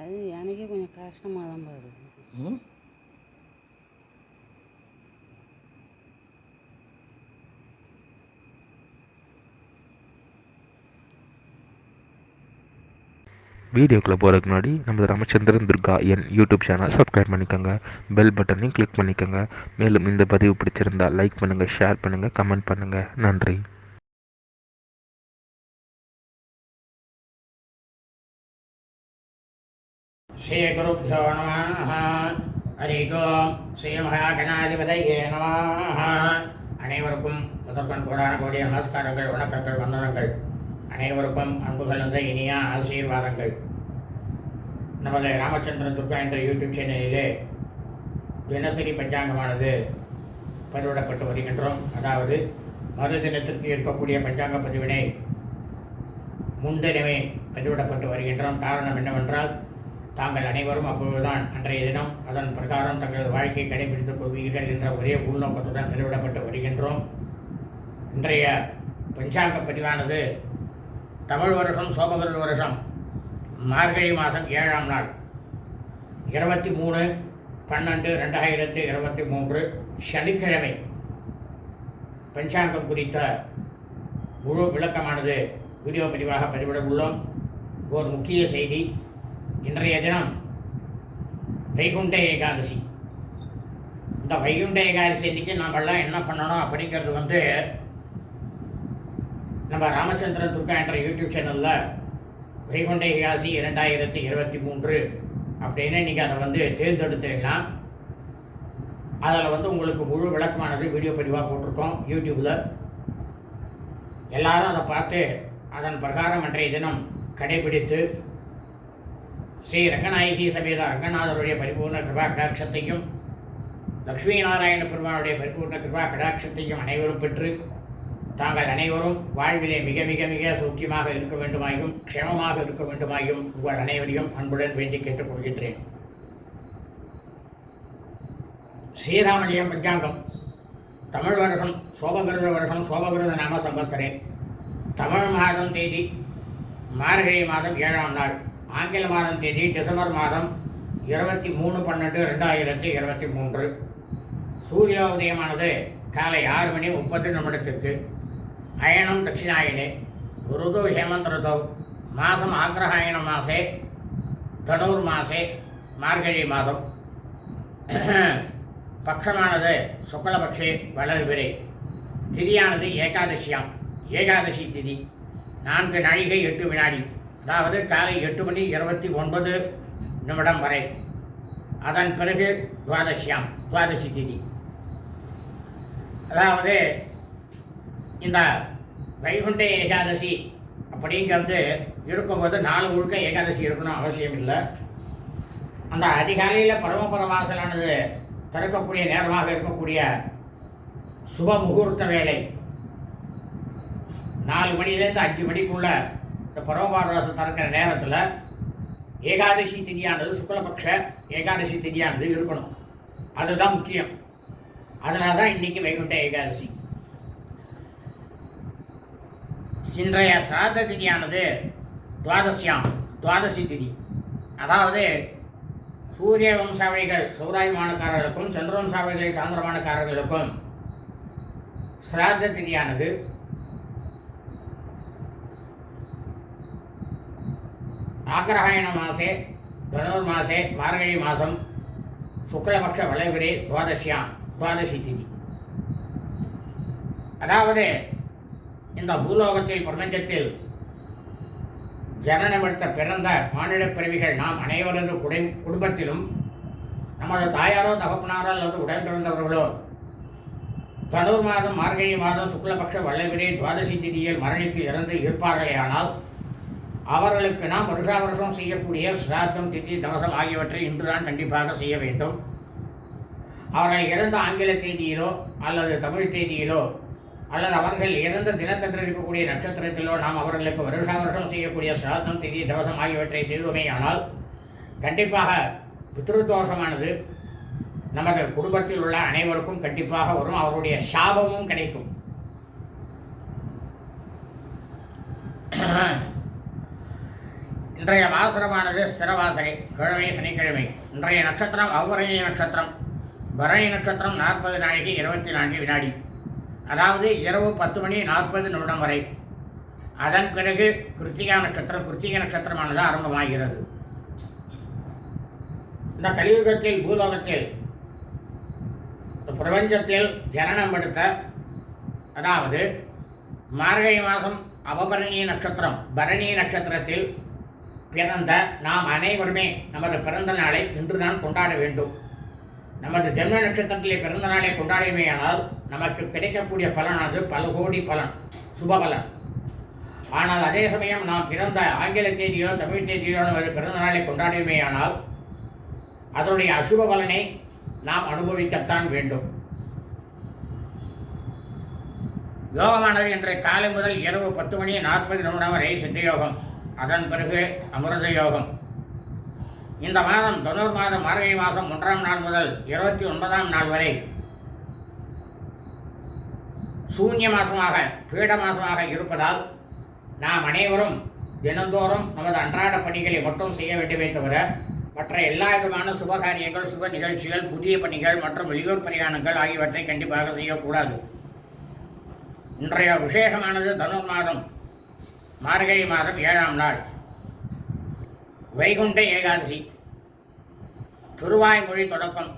அது எனக்கே கொஞ்சம் கஷ்டமாக தான் பாருது. வீடியோக்குள்ளே போகிறதுக்கு முன்னாடி நம்ம ராமச்சந்திரன் துர்கா என் யூடியூப் சேனல் சப்ஸ்கிரைப் பண்ணிக்கோங்க, பெல் பட்டனையும் கிளிக் பண்ணிக்கோங்க. மேலும் இந்த பதிவு பிடிச்சிருந்தா லைக் பண்ணுங்கள், ஷேர் பண்ணுங்கள், கமெண்ட் பண்ணுங்கள். நன்றி. ஸ்ரீ குருப்யோ நமः. ஹரி ஓம். ஸ்ரீ மகாகணாதிபதியே நமः. அனைவருக்கும் முதற்கண் கோடான கோடிய நமஸ்காரங்கள், வணக்கங்கள், வந்தனங்கள். அனைவருக்கும் அன்பு கலந்த இனிய ஆசீர்வாதங்கள். நமது ராமச்சந்திரன் துர்கா என்ற யூடியூப் சேனலிலே தினசரி பஞ்சாங்கமானது பதிவிடப்பட்டு வருகின்றோம். அதாவது மறுதினத்திற்கு இருக்கக்கூடிய பஞ்சாங்க பதிவினை முன்தினமே பதிவிடப்பட்டு வருகின்றோம். காரணம் என்னவென்றால், தாங்கள் அனைவரும் அப்பொழுதுதான் அன்றைய தினம் அதன் பிரகாரம் தங்களது வாழ்க்கையை கடைபிடித்துக் கொள்வீர்கள் என்ற ஒரே உள்நோக்கத்துடன் பதிவிடப்பட்டு வருகின்றோம். இன்றைய பஞ்சாங்க பதிவானது தமிழ் வருஷம் சோபகிருத வருஷம் மார்கழி மாதம் 7ஆம் நாள் 23/12/2023 சனிக்கிழமை பஞ்சாங்கம் குறித்த முழு விளக்கமானது வீடியோ பதிவாக பதிவிட உள்ளோம். ஒரு முக்கிய செய்தி, இன்றைய தினம் வைகுண்ட ஏகாதசி. இந்த வைகுண்ட ஏகாதசி அன்றைக்கி நாமெல்லாம் என்ன பண்ணணும் அப்படிங்கிறது நம்ம ராமச்சந்திரன் துர்கா என்ற யூடியூப் சேனலில் வைகுண்ட ஏகாதசி 2023 அப்படின்னு இன்றைக்கி அதை தேர்ந்தெடுத்துக்கலாம். அதில் உங்களுக்கு முழு விளக்கமானது வீடியோ பதிவாக போட்டிருக்கோம் யூடியூப்பில். எல்லாரும் அதை பார்த்து அதன் பிரகாரம் அன்றைய தினம் கடைபிடித்து ஸ்ரீ ரங்கநாயகி சமேத ரங்கநாதருடைய பரிபூர்ண கிருபா கடாட்சத்தையும் லக்ஷ்மி நாராயண பெருமானுடைய பரிபூர்ண கிருபா கடாட்சத்தையும் அனைவரும் பெற்று தாங்கள் அனைவரும் வாழ்விலே மிக மிக மிக சௌக்கியமாக இருக்க வேண்டுமாயும் க்ஷேமமாக இருக்க வேண்டுமாயும் உங்கள் அனைவரையும் அன்புடன் வேண்டி கேட்டுக்கொள்கின்றேன். ஸ்ரீராமஜெயம் பஞ்சாங்கம் தமிழ் வருஷம் சோபகிருத வருஷம் சோபகிருத நாம சம்பத்சரே தமிழ் மாதம் தேதி மார்கழி மாதம் 7ஆம் நாள், ஆங்கில மாதம் தேதி டிசம்பர் மாதம் 23/12/2023. சூரிய உதயமானது காலை 6:30 அயனம் தட்சிணாயனே, ருது ஹேமந்த் ருதௌ, மாதம் ஆக்ரஹாயண மாசே தனுர்மாசே மார்கழி மாதம். பக்ஷமானது சுக்லபக்ஷே வளர்பிறை. திதியானது ஏகாதசியாம், ஏகாதசி திதி 4 நாழிகை 8 வினாடி, அதாவது காலை 8:29 வரை. அதன் பிறகு துவாதசியாம், துவாதசி திதி. அதாவது இந்த வைகுண்ட ஏகாதசி அப்படிங்கிறது இருக்கும்போது 4 முழுக்க ஏகாதசி இருக்கணும் அவசியம் இல்லை. அந்த அதிகாலையில் பரமபரவாசலானது திறக்கக்கூடிய நேரமாக இருக்கக்கூடிய சுப முகூர்த்த வேலை 4 மணிலேருந்து 5 மணிக்குள்ள இந்த பரமபரவாசல் திறக்கிற நேரத்தில் ஏகாதசி திதியானது சுக்லபக்ஷ ஏகாதசி திதியானது இருக்கணும். அதுதான் முக்கியம். அதனால தான் இன்றைக்கி வைகுண்ட ஏகாதசி. இன்றைய சிராத்த திதியானது துவாதசியாம், துவாதசி திதி. அதாவது சூரிய வம்சாவளிகள் சௌராயமானக்காரர்களுக்கும் சந்திரவம்சாவளிகள் சாந்திரமானக்காரர்களுக்கும் சிராத்த திதியானது ஆக்ரஹாயண மாசே தனுர்மாசே மார்கழி மாதம் சுக்லபக்ஷ வளைவிரே துவாதசியாம், துவாதசி திதி. அதாவது இந்த பூலோகத்தில் பிரபஞ்சத்தில் ஜனனமெடுத்த பிறந்த மானிட பிறவிகள் நாம் அனைவரது குடும்பத்திலும் நமது தாயாரோ தகப்பனாரோ அல்லது உடன் பிறந்தவர்களோ தனுர் மாதம் மார்கழி மாதம் சுக்லபக்ஷ வளைவிரே துவாதசி திதியில் மரணித்து இறந்து இருப்பார்களே ஆனால் அவர்களுக்கு நாம் வருஷா வருஷம் செய்யக்கூடிய சிராத்தம் திதி தவசம் ஆகியவற்றை இன்றுதான் கண்டிப்பாக செய்ய வேண்டும். அவர்கள் இறந்த ஆங்கில தேதியிலோ அல்லது தமிழ் தேதியிலோ அல்லது அவர்கள் இறந்த தினத்தன்று இருக்கக்கூடிய நட்சத்திரத்திலோ நாம் அவர்களுக்கு வருஷா வருஷம் செய்யக்கூடிய சிராத்தம் திதி தவசம் ஆகியவற்றை செய்வோமே ஆனால் கண்டிப்பாக பித்ருதோஷமானது நமது குடும்பத்தில் உள்ள அனைவருக்கும் கண்டிப்பாக வரும். அவருடைய சாபமும் கிடைக்கும். இன்றைய வாசரமானது ஸ்திரவாசரை, கிழமை சனிக்கிழமை. இன்றைய நட்சத்திரம் அவ்வரணி நட்சத்திரம். பரணி நட்சத்திரம் 40 நாழிகை 24 வினாடி, அதாவது இரவு 10 மணி 40 நிமிடம் வரை. அதன் பிறகு கிருத்திகா நட்சத்திரம். கிருத்திகை நட்சத்திரமானது ஆரம்பமாகிறது. இந்த கலியுகத்தில் பூலோகத்தில் பிரபஞ்சத்தில் ஜனனம் எடுத்த, அதாவது மார்கழி மாதம் அபபரணி நட்சத்திரம் பரணி நட்சத்திரத்தில் பிறந்த நாம் அனைவருமே நமது பிறந்த நாளை இன்றுதான் கொண்டாட வேண்டும். நமது ஜென்ம நட்சத்திரத்திலே பிறந்த நாளை கொண்டாடுமையானால் நமக்கு கிடைக்கக்கூடிய பலனானது பல கோடி பலன், சுப பலன். ஆனால் அதே சமயம் நாம் பிறந்த ஆங்கில தேதியோ தமிழ் தேதியோ நமது பிறந்த நாளை கொண்டாடுமையானால் அதனுடைய அசுப பலனை நாம் அனுபவிக்கத்தான் வேண்டும். யோகமானது இன்றைய காலை முதல் இரவு 10 மணி 40 நிமிடம் வரை சித்த யோகம், அதன் பிறகு அமிர்த யோகம். இந்த மாதம் தொண்ணூறு மாதம் மார்கழி மாதம் 1ஆம் நாள் முதல் 29ஆம் நாள் வரை சூன்ய மாதமாக, பீட மாதமாக இருப்பதால் நாம் அனைவரும் தினந்தோறும் நமது அன்றாட பணிகளை மட்டும் செய்ய வேண்டுமே தவிர மற்ற எல்லா விதமான சுபகாரியங்கள், சுப நிகழ்ச்சிகள், புதிய பணிகள் மற்றும் வெளியூர் பிரயாணங்கள் ஆகியவற்றை கண்டிப்பாக செய்யக்கூடாது. இன்றைய விசேஷமானது தனுர் மாதம் மார்கழி மாதம் 7ஆம் நாள் வைகுண்ட ஏகாதசி, திருவாய்மொழி தொடக்கம்.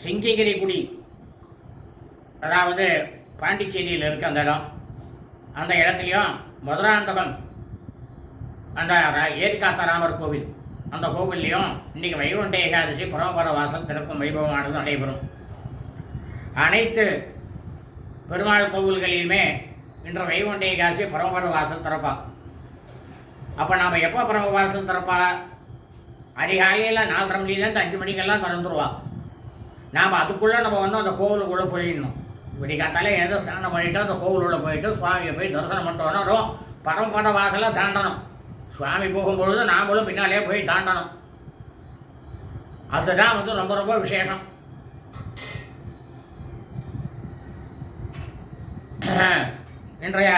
சிங்கிகிரி குடி, அதாவது பாண்டிச்சேரியில் இருக்க அந்த இடம், அந்த இடத்துலையும் மதுராந்தகம் அந்த ஏரிகாத்த ராமர் கோவில், அந்த கோவில்லையும் இன்றைக்கி வைகுண்ட ஏகாதசி பரமபர வாசல் திறக்கும் வைபவமானது நடைபெறும். அனைத்து பெருமாள் கோவில்களிலுமே இன்று வைகுண்ட ஏகாதசி பரமபர வாசல் திறப்பா. அப்போ நாம் எப்போ பரமபர வாசல் திறப்பா? அதிகாலையில் 4:30 மணிலேருந்து 5 மணிக்கெல்லாம் திறந்துருவா. நாம் அதுக்குள்ளே நம்ம அந்த கோவிலுக்குள்ளே போயிடணும். விடிகாத்தாலே ஏதோ ஸ்நானம் பண்ணிவிட்டு அந்த கோவிலுள்ளே போயிட்டு சுவாமியை போய் தரிசனம் பண்ணிட்டு வரணும். பரமபத வாசலை தாண்டணும். சுவாமி போகும்பொழுது நாமளும் பின்னாலே போய் தாண்டணும். அதுதான் ரொம்ப ரொம்ப விசேஷம். இன்றைய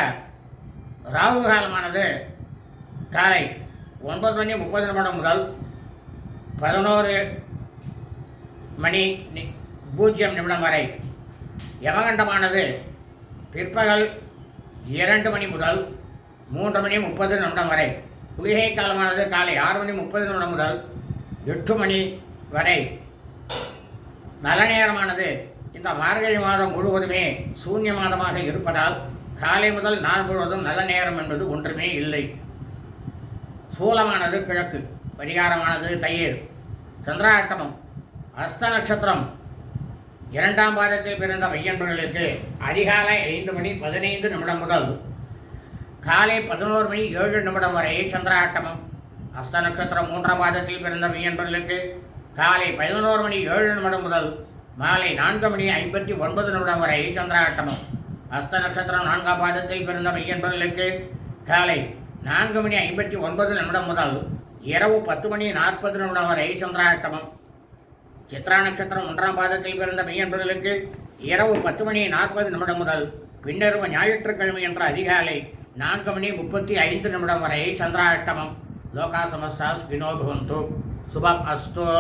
ராகு காலமானது காலை 9 மணி 30 நிமிடம் முதல் 11 மணி 0 நிமிடம் வரை. யமகண்டமானது பிற்பகல் 2 மணி முதல் 3 மணி 30 நிமிடம் வரை. குளிகை காலமானது காலை 6 மணி 30 நிமிடம் முதல் 8 மணி வரை. நல்ல நேரமானது இந்த மார்கழி மாதம் முழுவதுமே சூன்ய மாதமாக இருப்பதால் காலை முதல் நாள் முழுவதும் நல்ல நேரம் என்பது ஒன்றுமே இல்லை. சூலமானது கிழக்கு, பரிகாரமானது தயிர். சந்திராட்டமம், அஸ்த நட்சத்திரம் 2ஆம் பாதத்தில் பிறந்த மையன்பர்களுக்கு அதிகாலை 5 மணி 15 நிமிடம் முதல் காலை 11 மணி 7 நிமிடம் வரை சந்திராட்டமம். அஸ்த நட்சத்திரம் 3ஆம் பாதத்தில் பிறந்த மையன்பர்களுக்கு காலை 11 மணி 7 நிமிடம் முதல் மாலை 4 மணி 59 நிமிடம் வரை சந்திராட்டமம். அஸ்த நட்சத்திரம் 4ஆம் பாதத்தில் பிறந்த மையன்பர்களுக்கு காலை 4 மணி 59 நிமிடம் முதல் இரவு 10 மணி 40 நிமிடம் வரை சந்திராட்டமம். சித்ரா நட்சத்திரம் 1ஆம் பாதத்தில் பிறந்த மையன்பர்களுக்கு இரவு 10 மணி 40 நிமிடம் முதல் பின்னரவு ஞாயிற்றுக்கிழமை என்ற அதிகாலை 4 மணி 35 நிமிடம் வரை சந்திராட்டமம். லோகா சமஸ்தா சுகினோ பவந்து. சுபம் அஸ்து.